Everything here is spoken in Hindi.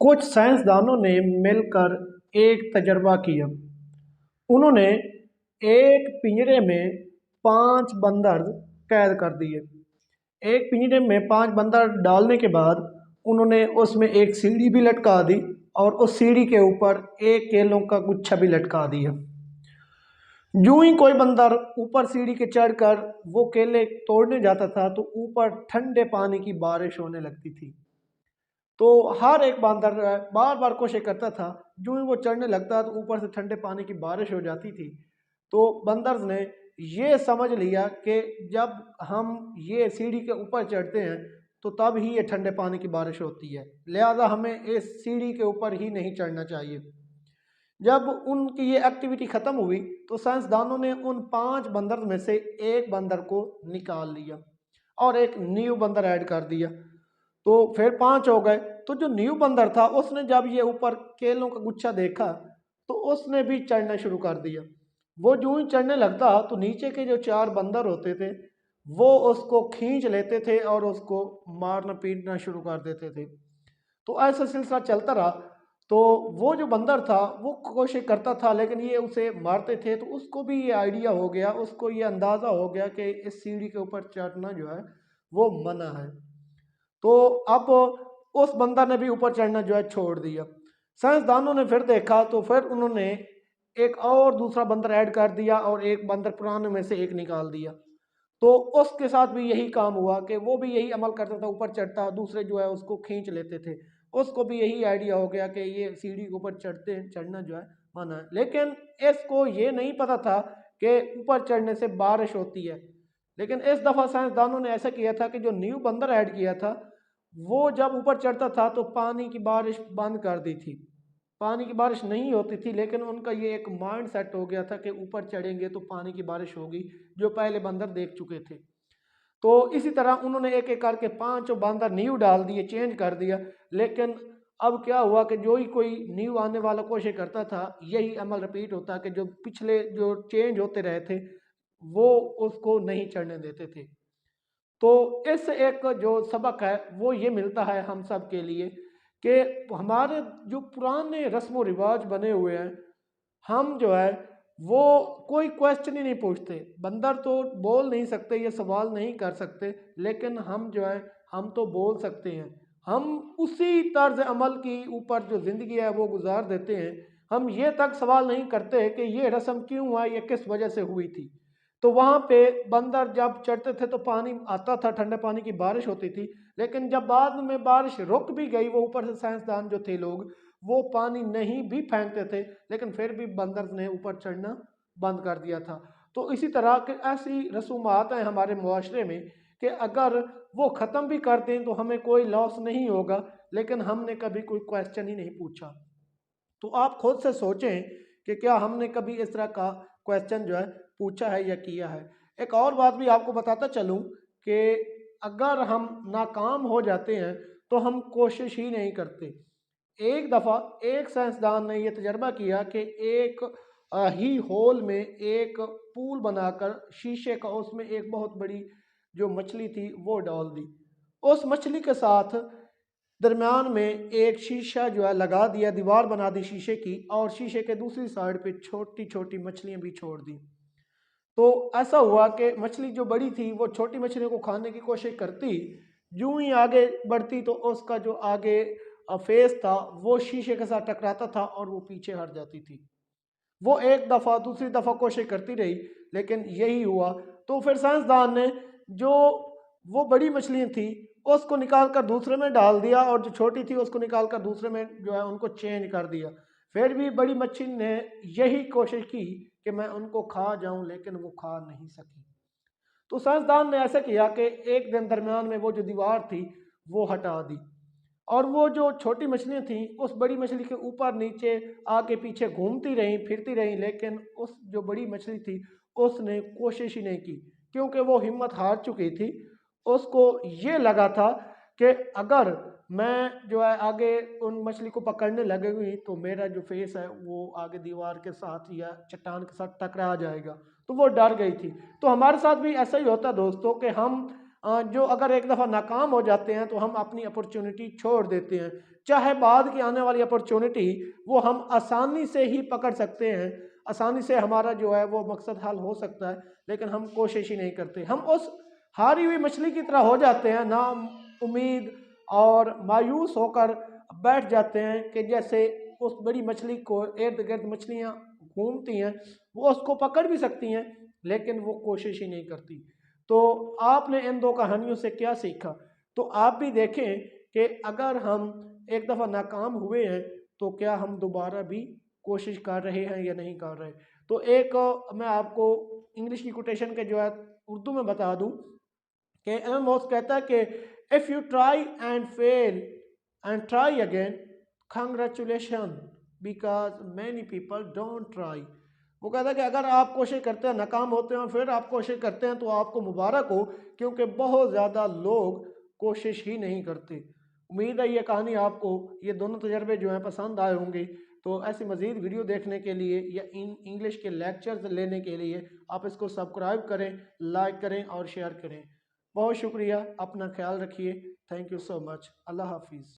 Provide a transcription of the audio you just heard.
कुछ साइंसदानों ने मिलकर एक तजर्बा किया। उन्होंने एक पिंजरे में 5 बंदर कैद कर दिए। एक पिंजरे में 5 बंदर डालने के बाद उन्होंने उसमें एक सीढ़ी भी लटका दी और उस सीढ़ी के ऊपर एक केलों का गुच्छा भी लटका दिया। यूं ही कोई बंदर ऊपर सीढ़ी के चढ़कर वो केले तोड़ने जाता था तो ऊपर ठंडे पानी की बारिश होने लगती थी। तो हर एक बंदर बार बार कोशिश करता था। जो ही वो चढ़ने लगता तो ऊपर से ठंडे पानी की बारिश हो जाती थी। तो बंदर्स ने ये समझ लिया कि जब हम ये सीढ़ी के ऊपर चढ़ते हैं तो तब ही ये ठंडे पानी की बारिश होती है, लिहाजा हमें इस सीढ़ी के ऊपर ही नहीं चढ़ना चाहिए। जब उनकी ये एक्टिविटी ख़त्म हुई तो साइंसदानों ने उन 5 बंदर में से एक बंदर को निकाल लिया और एक न्यू बंदर ऐड कर दिया। तो फिर 5 हो गए। तो जो न्यू बंदर था उसने जब ये ऊपर केलों का गुच्छा देखा तो उसने भी चढ़ना शुरू कर दिया। वो जो ही चढ़ने लगता तो नीचे के जो 4 बंदर होते थे वो उसको खींच लेते थे और उसको मारना पीटना शुरू कर देते थे। तो ऐसा सिलसिला चलता रहा। तो वो जो बंदर था वो कोशिश करता था लेकिन ये उसे मारते थे। तो उसको भी ये आइडिया हो गया, उसको ये अंदाज़ा हो गया कि इस सीढ़ी के ऊपर चढ़ना जो है वो मना है। तो अब उस बंदर ने भी ऊपर चढ़ना जो है छोड़ दिया। साइंसदानों ने फिर देखा तो फिर उन्होंने एक और दूसरा बंदर ऐड कर दिया और एक बंदर पुराने में से एक निकाल दिया। तो उसके साथ भी यही काम हुआ कि वो भी यही अमल करता था, ऊपर चढ़ता, दूसरे जो है उसको खींच लेते थे। उसको भी यही आइडिया हो गया कि ये सीढ़ी के ऊपर चढ़ना जो है मना है। लेकिन इसको ये नहीं पता था कि ऊपर चढ़ने से बारिश होती है। लेकिन इस दफ़ा साइंसदानों ने ऐसा किया था कि जो न्यू बंदर ऐड किया था वो जब ऊपर चढ़ता था तो पानी की बारिश बंद कर दी थी। पानी की बारिश नहीं होती थी लेकिन उनका ये एक माइंड सेट हो गया था कि ऊपर चढ़ेंगे तो पानी की बारिश होगी, जो पहले बंदर देख चुके थे। तो इसी तरह उन्होंने एक एक करके 5 बंदर न्यू डाल दिए, चेंज कर दिया। लेकिन अब क्या हुआ कि जो ही कोई न्यू आने वाला कोशिश करता था यही अमल रिपीट होता कि जो पिछले जो चेंज होते रहे थे वो उसको नहीं चढ़ने देते थे। तो इस एक जो सबक है वो ये मिलता है हम सब के लिए कि हमारे जो पुराने रस्म व रिवाज बने हुए हैं, हम जो है वो कोई क्वेश्चन ही नहीं पूछते। बंदर तो बोल नहीं सकते, ये सवाल नहीं कर सकते, लेकिन हम जो है हम तो बोल सकते हैं। हम उसी तर्ज अमल की ऊपर जो ज़िंदगी है वो गुजार देते हैं। हम ये तक सवाल नहीं करते कि ये रस्म क्यों हुआ, ये किस वजह से हुई थी। तो वहाँ पे बंदर जब चढ़ते थे तो पानी आता था, ठंडे पानी की बारिश होती थी। लेकिन जब बाद में बारिश रुक भी गई, वो ऊपर से साइंसदान जो थे लोग वो पानी नहीं भी फेंकते थे लेकिन फिर भी बंदर ने ऊपर चढ़ना बंद कर दिया था। तो इसी तरह के ऐसी रसूमात हैं हमारे मुआशरे में कि अगर वो ख़त्म भी कर दें तो हमें कोई लॉस नहीं होगा, लेकिन हमने कभी कोई क्वेश्चन ही नहीं पूछा। तो आप खुद से सोचें कि क्या हमने कभी इस तरह का क्वेश्चन जो है पूछा है या किया है। एक और बात भी आपको बताता चलूं कि अगर हम नाकाम हो जाते हैं तो हम कोशिश ही नहीं करते। एक दफ़ा एक साइंसदान ने यह तजर्बा किया कि एक ही होल में एक पूल बनाकर शीशे का उसमें एक बहुत बड़ी जो मछली थी वो डाल दी। उस मछली के साथ दरमियान में एक शीशा जो है लगा दिया, दीवार बना दी शीशे की, और शीशे के दूसरी साइड पे छोटी छोटी मछलियां भी छोड़ दी। तो ऐसा हुआ कि मछली जो बड़ी थी वो छोटी मछलियों को खाने की कोशिश करती, यूं ही आगे बढ़ती तो उसका जो आगे फेस था वो शीशे के साथ टकराता था और वो पीछे हट जाती थी। वो एक दफ़ा दूसरी दफ़ा कोशिश करती रही लेकिन यही हुआ। तो फिर साइंसदान ने जो वो बड़ी मछलियाँ थी उसको निकाल कर दूसरे में डाल दिया और जो छोटी थी उसको निकाल कर दूसरे में जो है उनको चेंज कर दिया। फिर भी बड़ी मच्छी ने यही कोशिश की कि मैं उनको खा जाऊं, लेकिन वो खा नहीं सकी। तो साइंसदान ने ऐसा किया कि एक दिन दरमियान में वो जो दीवार थी वो हटा दी और वो जो छोटी मछलियाँ थीं उस बड़ी मछली के ऊपर नीचे आगे पीछे घूमती रहीं, फिरती रहीं, लेकिन उस जो बड़ी मछली थी उसने कोशिश ही नहीं की, क्योंकि वो हिम्मत हार चुकी थी। उसको ये लगा था कि अगर मैं जो है आगे उन मछली को पकड़ने लगूंगी तो मेरा जो फेस है वो आगे दीवार के साथ या चट्टान के साथ टकरा जाएगा। तो वो डर गई थी। तो हमारे साथ भी ऐसा ही होता है दोस्तों कि हम जो अगर एक दफ़ा नाकाम हो जाते हैं तो हम अपनी अपॉर्चुनिटी छोड़ देते हैं। चाहे बाद की आने वाली अपॉर्चुनिटी वो हम आसानी से ही पकड़ सकते हैं, आसानी से हमारा जो है वो मकसद हल हो सकता है, लेकिन हम कोशिश ही नहीं करते। हम उस हारी हुई मछली की तरह हो जाते हैं, ना उम्मीद और मायूस होकर बैठ जाते हैं कि जैसे उस बड़ी मछली को इर्द गिर्द मछलियाँ घूमती हैं, वो उसको पकड़ भी सकती हैं लेकिन वो कोशिश ही नहीं करती। तो आपने इन दो कहानियों से क्या सीखा? तो आप भी देखें कि अगर हम एक दफ़ा नाकाम हुए हैं तो क्या हम दोबारा भी कोशिश कर रहे हैं या नहीं कर रहे। तो एक मैं आपको इंग्लिश की कोटेशन के जो है उर्दू में बता दूं कि एम वॉस कहता है कि if you try and fail and try again, congratulation, because many people don't try. वो कहता है कि अगर आप कोशिश करते हैं, नाकाम होते हैं, फिर आप कोशिश करते हैं तो आपको मुबारक हो, क्योंकि बहुत ज़्यादा लोग कोशिश ही नहीं करते। उम्मीद है ये कहानी आपको, ये दोनों तजर्बे जो हैं पसंद आए होंगे। तो ऐसी मज़ीद वीडियो देखने के लिए या इन इंग्लिश के लेक्चर्स लेने के लिए आप इसको सब्सक्राइब करें, लाइक करें और शेयर करें। बहुत शुक्रिया, अपना ख्याल रखिए। Thank you so much. अल्लाह हाफिज़।